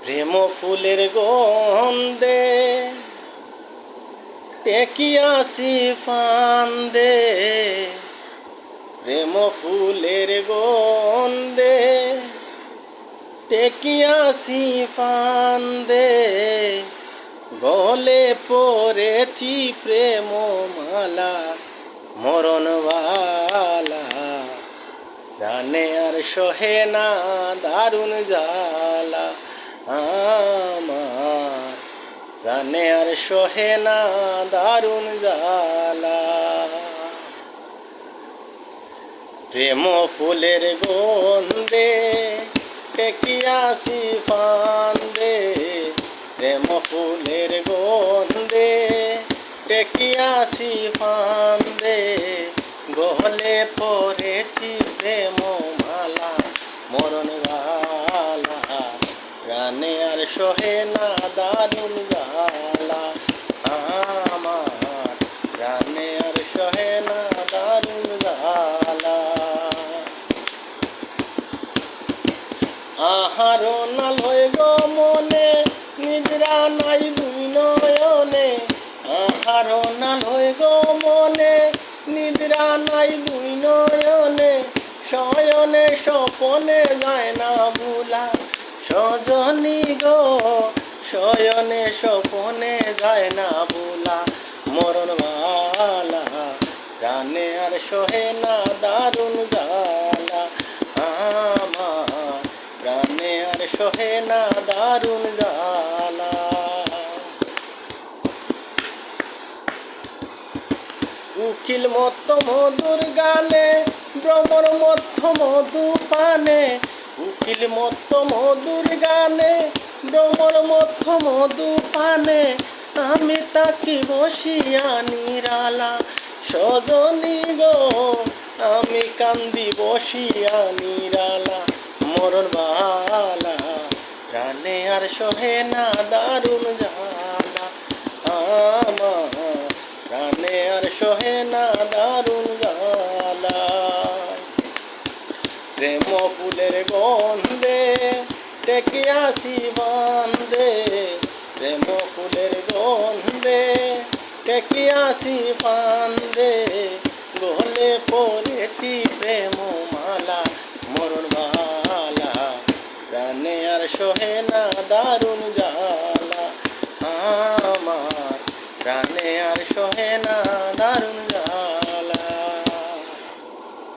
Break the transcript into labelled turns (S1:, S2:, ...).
S1: প্রেম ফুলের গন্ধে টেকিয়াছি ফান্দে, প্রেম ফুলের গন্ধে টেকিয়াছি ফান্দে, গলে পড়েছি প্রেম মালা মরণবালা, প্রাণে আর সহে না দারুণ জ্বালা আমার, প্রাণে আর সহে না দারুণ জ্বালা। প্রেম ফুলের গন্ধে টেকিয়াছি ফান্দে, প্রেম ফুলের গন্ধে টেকিয়াছি ফান্দে, গলে পড়েছি প্রেম মালা মরণবালা, প্রাণে আর সহে না দারুণ জ্বালা আমার, প্রাণে আর সহে না দারুণ জ্বালা। আহারো নাল হয়ে গো মনে নিদ্রা নাই দুই নয়নে, আহারো নাল হয়ে গো মনে নিদ্রা নাই দুই নয়নে, শয়নে স্বপনে যায় না ভুলা সজনী গো, শয়নে স্বপনে যায় না ভুলা মরণবালা, প্রাণে আর সহে না দারুণ জ্বালা আমার, প্রাণে আর সহে না দারুণ জ্বালা। উকিল মত মধুর গানে ভ্রমর মধ্য মধু পানে, উকিল মত মধুর গানে ভ্রমর মধ্য মধু পানে, আমি তাকি বসিয়া নিরালা সজনী গো, আমি কান্দি বসিয়া নিরালা মরণবালা, প্রাণে আর সহে না দারুণ জ্বালা আমার, প্রাণে আর সহে না দারুণ জ্বালা। প্রেম ফুলের গন্ধে টেকিয়াছি ফান্দে, প্রেম ফুলের গন্ধে টেকিয়াছি ফান্দে, গলে পড়েছি প্রেম মালা মরণবালা, প্রাণে আর সহে